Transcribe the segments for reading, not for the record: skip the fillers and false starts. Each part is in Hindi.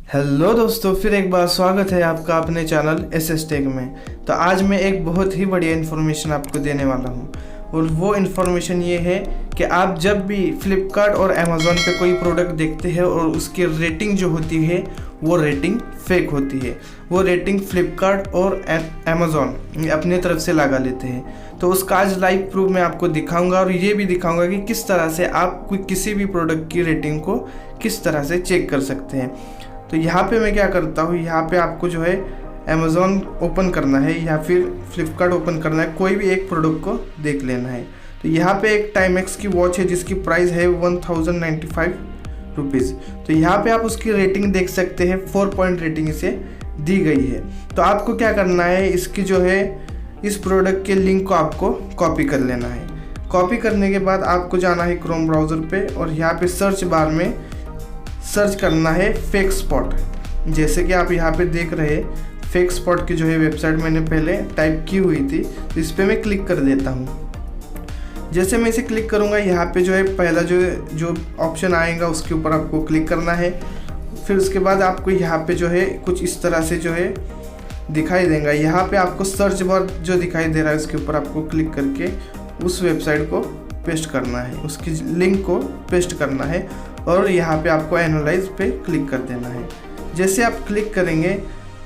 हेलो दोस्तों, फिर एक बार स्वागत है आपका अपने चैनल एस टेक में। तो आज मैं एक बहुत ही बढ़िया इन्फॉर्मेशन आपको देने वाला हूँ और वो इन्फॉर्मेशन ये है कि आप जब भी फ्लिपकार्ट और अमेज़ॉन पे कोई प्रोडक्ट देखते हैं और उसकी रेटिंग जो होती है वो रेटिंग फेक होती है। वो रेटिंग फ्लिपकार्ट और अमेज़ॉन अपने तरफ से लगा लेते हैं। तो उसका आज लाइव प्रूफ मैं आपको दिखाऊंगा और ये भी दिखाऊंगा कि किस तरह से आप किसी भी प्रोडक्ट की रेटिंग को किस तरह से चेक कर सकते हैं। तो यहाँ पे मैं क्या करता हूँ, यहाँ पे आपको जो है अमेज़ॉन ओपन करना है या फिर फ्लिपकार्ट ओपन करना है, कोई भी एक प्रोडक्ट को देख लेना है। तो यहाँ पे एक टाइमेक्स की वॉच है जिसकी प्राइस है 1095 रुपीज़। तो यहाँ पे आप उसकी रेटिंग देख सकते हैं, 4 पॉइंट रेटिंग इसे दी गई है। तो आपको क्या करना है, इसकी जो है इस प्रोडक्ट के लिंक को आपको कॉपी कर लेना है। कॉपी करने के बाद आपको जाना है क्रोम ब्राउज़र पे और यहाँ पे सर्च बार में सर्च करना है फेक स्पॉट। जैसे कि आप यहाँ पे देख रहे हैं, फेक स्पॉट की जो है वेबसाइट मैंने पहले टाइप की हुई थी, तो इस पर मैं क्लिक कर देता हूँ। जैसे मैं इसे क्लिक करूँगा, यहाँ पे जो है पहला जो ऑप्शन आएगा उसके ऊपर आपको क्लिक करना है। फिर उसके बाद आपको यहाँ पे जो है कुछ इस तरह से जो है दिखाई देगा। यहाँ पे आपको सर्च बार जो दिखाई दे रहा है उसके ऊपर आपको क्लिक करके उस वेबसाइट को पेस्ट करना है, उसकी लिंक को पेस्ट करना है और यहाँ पे आपको एनालाइज पे क्लिक कर देना है। जैसे आप क्लिक करेंगे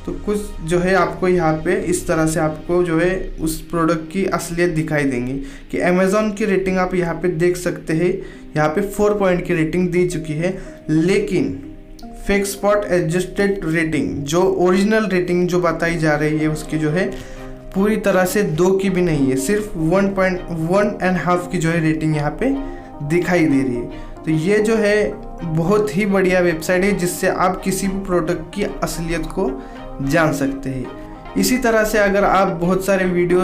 तो कुछ जो है आपको यहाँ पे इस तरह से आपको जो है उस प्रोडक्ट की असलियत दिखाई देंगी कि अमेज़ॉन की रेटिंग आप यहाँ पे देख सकते हैं। यहाँ पे 4 पॉइंट की रेटिंग दी चुकी है, लेकिन फेक स्पॉट एडजस्टेड रेटिंग जो ओरिजिनल रेटिंग जो बताई जा रही है उसकी जो है पूरी तरह से 2 की भी नहीं है, सिर्फ 1.5 की जो है रेटिंग यहाँ पे दिखाई दे रही है। तो ये जो है बहुत ही बढ़िया वेबसाइट है जिससे आप किसी भी प्रोडक्ट की असलियत को जान सकते हैं। इसी तरह से अगर आप बहुत सारे वीडियो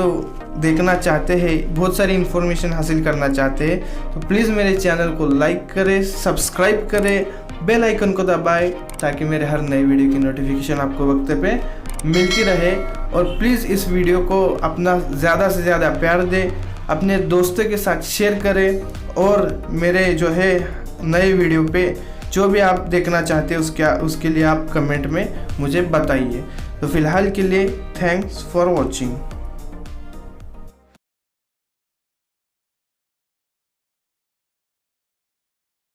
देखना चाहते हैं, बहुत सारी इन्फॉर्मेशन हासिल करना चाहते हैं, तो प्लीज़ मेरे चैनल को लाइक करें, सब्सक्राइब करें, बेल आइकन को दबाएं ताकि मेरे हर नई वीडियो की नोटिफिकेशन आपको वक्त पे मिलती रहे। और प्लीज़ इस वीडियो को अपना ज़्यादा से ज़्यादा प्यार दें, अपने दोस्तों के साथ शेयर करें और मेरे जो है नए वीडियो पे जो भी आप देखना चाहते हैं उसके लिए आप कमेंट में मुझे बताइए। तो फिलहाल के लिए थैंक्स फॉर वॉचिंग।